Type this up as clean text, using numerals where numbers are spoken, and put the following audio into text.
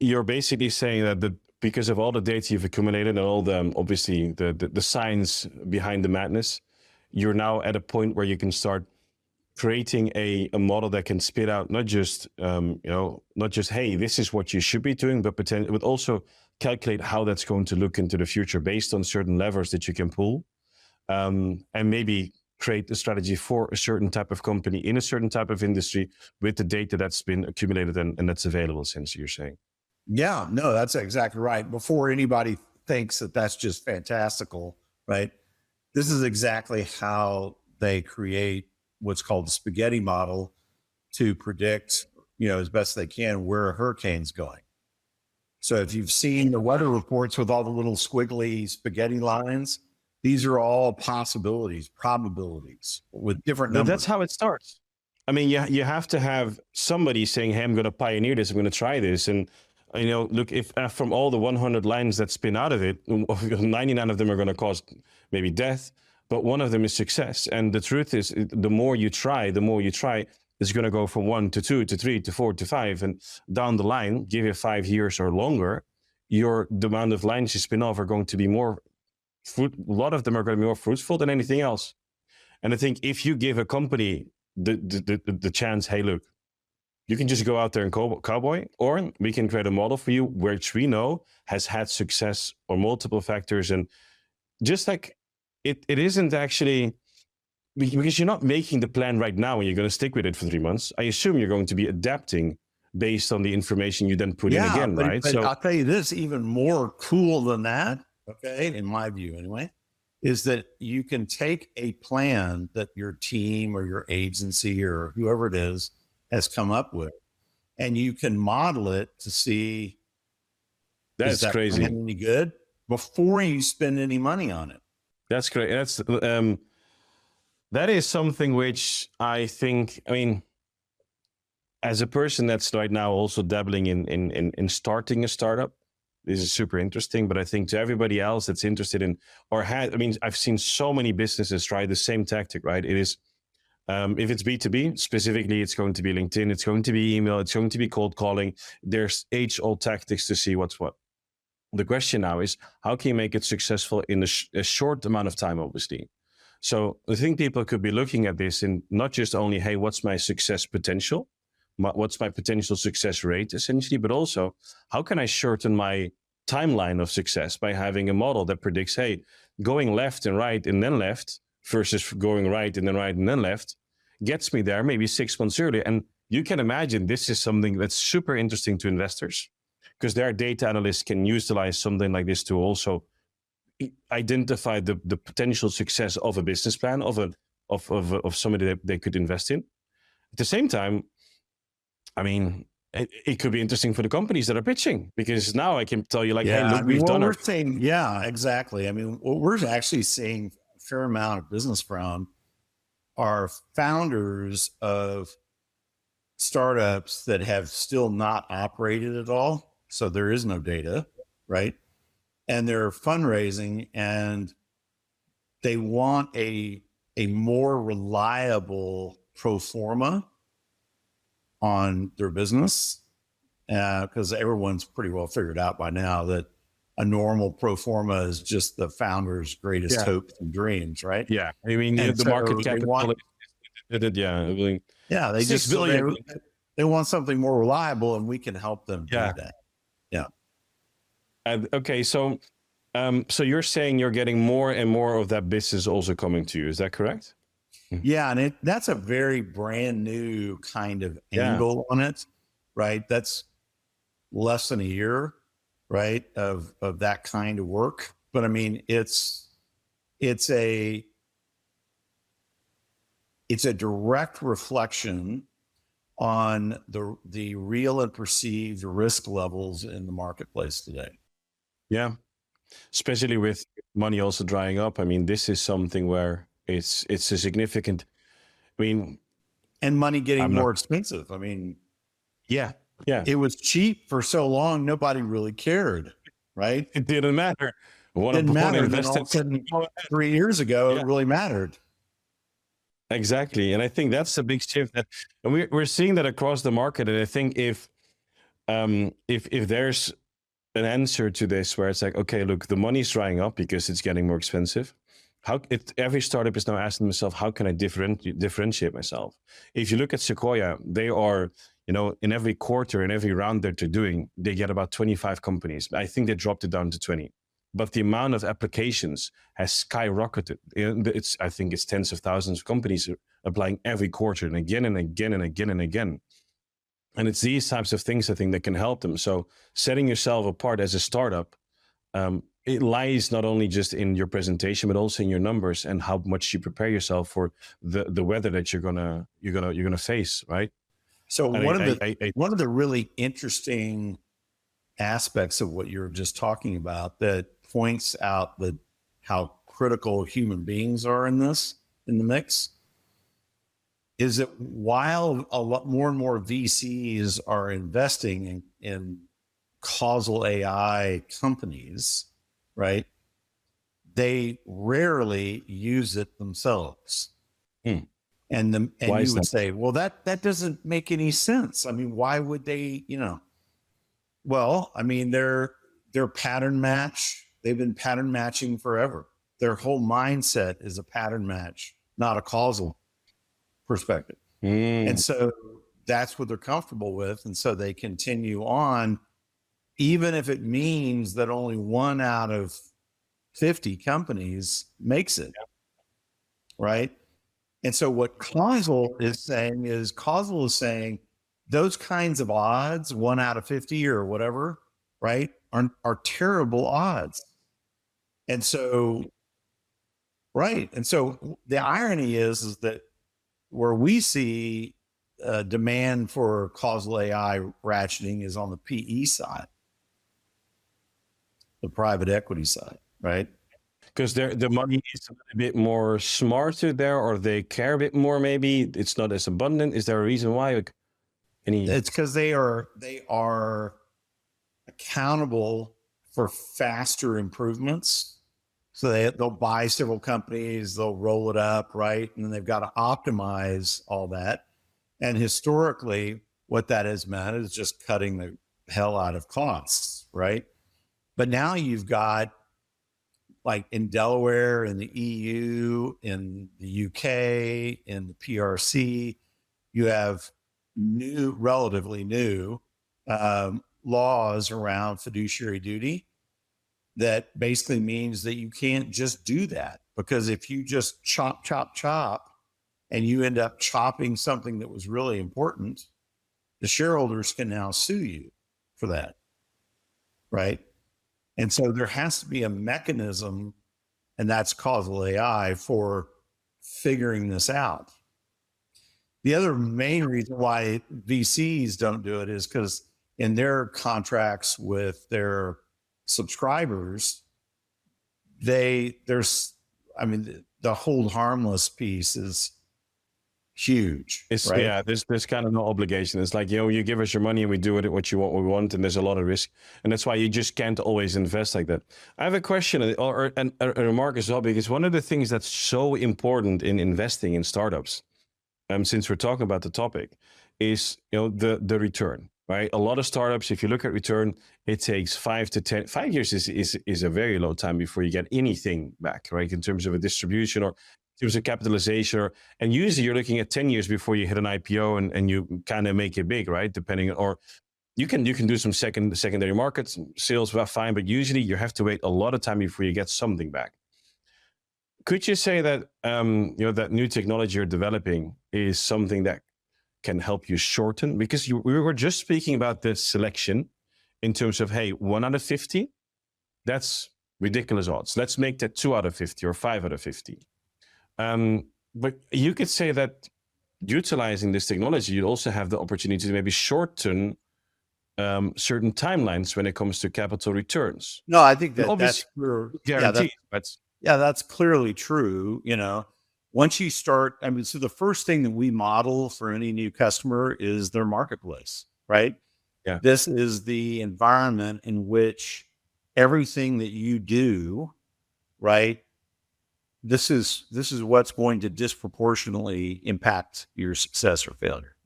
you're basically saying that because of all the data you've accumulated and all the, obviously the science behind the madness, you're now at a point where you can start creating a model that can spit out not just not just, hey, this is what you should be doing, but also calculate how that's going to look into the future based on certain levers that you can pull, and maybe create a strategy for a certain type of company in a certain type of industry with the data that's been accumulated and that's available, since you're saying. Yeah, no, that's exactly right. Before anybody thinks that that's just fantastical, right? This is exactly how they create what's called the spaghetti model to predict, as best they can, where a hurricane's going. So if you've seen the weather reports with all the little squiggly spaghetti lines, these are all possibilities, probabilities with different numbers. That's how it starts. I mean, you have to have somebody saying, hey, I'm going to pioneer this, I'm going to try this. And, look, if from all the 100 lines that spin out of it, 99 of them are going to cause maybe death, but one of them is success. And the truth is, the more you try, it's going to go from 1 to 2 to 3 to 4 to 5. And down the line, give it 5 years or longer, the amount of lines you spin off are going to be more a lot of them are going to be more fruitful than anything else. And I think if you give a company the chance, hey, look, you can just go out there and cowboy, or we can create a model for you which we know has had success on multiple factors. And just like it isn't actually, because you're not making the plan right now and you're going to stick with it for 3 months. I assume you're going to be adapting based on the information you then put in again, right? But I'll tell you this, even more cool than that, okay, in my view anyway, is that you can take a plan that your team or your agency or whoever it is has come up with, and you can model it to see, that's crazy, any good before you spend any money on it. That's great. That is something which I think, as a person that's right now also dabbling in starting a startup, this is super interesting. But I think to everybody else that's interested in, I've seen so many businesses try the same tactic, right? It is, if it's B2B, specifically, it's going to be LinkedIn, it's going to be email, it's going to be cold calling. There's age-old tactics to see what's what. The question now is, how can you make it successful in a short amount of time, obviously? So I think people could be looking at this in not just only, hey, what's my success potential? What's my potential success rate, essentially, but also, how can I shorten my timeline of success by having a model that predicts, hey, going left and right and then left versus going right and then left gets me there maybe 6 months earlier. And you can imagine this is something that's super interesting to investors, because their data analysts can utilize something like this to also identify the potential success of a business plan of somebody that they could invest in. At the same time, it could be interesting for the companies that are pitching, because now I can tell you, like, hey, look, we've done our thing. Yeah, exactly. What we're actually seeing a fair amount of business from are founders of startups that have still not operated at all. So there is no data, right? And they're fundraising, and they want a more reliable pro forma on their business, because everyone's pretty well figured out by now that a normal pro forma is just the founder's greatest hopes and dreams, right? Yeah, the market capital. They want something more reliable, and we can help them do that. Yeah. Okay, so you're saying you're getting more and more of that business also coming to you. Is that correct? Yeah, and that's a very brand new kind of angle on it, right? That's less than a year, right, of that kind of work. But it's a direct reflection on the real and perceived risk levels in the marketplace today. Yeah, especially with money also drying up. This is something where it's a significant, and money getting more expensive. Yeah. It was cheap for so long, nobody really cared, right? It didn't matter. Then all of a sudden, 3 years ago, it really mattered. Exactly. And I think that's a big shift and we're seeing that across the market. And I think if if there's an answer to this where it's like, okay, look, the money's drying up because it's getting more expensive. Every startup is now asking themselves, how can I differentiate myself? If you look at Sequoia, they are, in every quarter, in every round that they're doing, they get about 25 companies. I think they dropped it down to 20. But the amount of applications has skyrocketed. I think it's tens of thousands of companies applying every quarter and again and again and again and again. And it's these types of things, I think, that can help them. So setting yourself apart as a startup, it lies not only just in your presentation, but also in your numbers and how much you prepare yourself for the weather that you're gonna face, right? So And one of the really interesting aspects of what you're just talking about that points out how critical human beings are in the mix is that while a lot more and more VCs are investing in causal AI companies, right? They rarely use it themselves. And Why you would that? say, well, that doesn't make any sense. I mean, why would they, well, I mean, they're pattern match. They've been pattern matching forever. Their whole mindset is a pattern match, not a causal perspective. And so that's what they're comfortable with. And so they continue on, even if it means that only 1 out of 50 companies makes it. Right. And so what causal is saying those kinds of odds, 1 out of 50 or whatever, right, are terrible odds. And so, right. And so the irony is that where we see demand for causal AI ratcheting is on the PE side, the private equity side, right? Because the money is a bit more smarter there, or they care a bit more. Maybe it's not as abundant. Is there a reason why? Like, It's because they are accountable for faster improvements. So they'll buy several companies, they'll roll it up, right? And then they've got to optimize all that. And historically, what that has meant is just cutting the hell out of costs, right? But now you've got, like in Delaware, in the EU, in the UK, in the PRC, you have relatively new laws around fiduciary duty that basically means that you can't just do that, because if you just chop and you end up chopping something that was really important, the shareholders can now sue you for that, right? And so there has to be a mechanism, and that's causal AI, for figuring this out. The other main reason why VCs don't do it is because in their contracts with their subscribers, the hold harmless piece is huge. Right? Yeah, there's kind of no obligation. It's like, you give us your money and we do it what we want, and there's a lot of risk, and that's why you just can't always invest like that. I have a question or a remark as well, because one of the things that's so important in investing in startups, since we're talking about the topic, is the return. Right, a lot of startups, if you look at return, it takes 5 to 10. 5 years is a very low time before you get anything back, right? In terms of a distribution or in terms of capitalization, and usually you're looking at 10 years before you hit an IPO and you kind of make it big, right? Depending, or you can do some secondary markets sales, fine, but usually you have to wait a lot of time before you get something back. Could you say that that new technology you're developing is something that can help you shorten? Because we were just speaking about the selection in terms of, hey, 1 out of 50, that's ridiculous odds. Let's make that 2 out of 50 or 5 out of 50. But you could say that utilizing this technology, you also have the opportunity to maybe shorten certain timelines when it comes to capital returns. No, I think that's guaranteed. That's clearly true. Once you start, so the first thing that we model for any new customer is their marketplace, right? Yeah. This is the environment in which everything that you do, right? This is what's going to disproportionately impact your success or failure.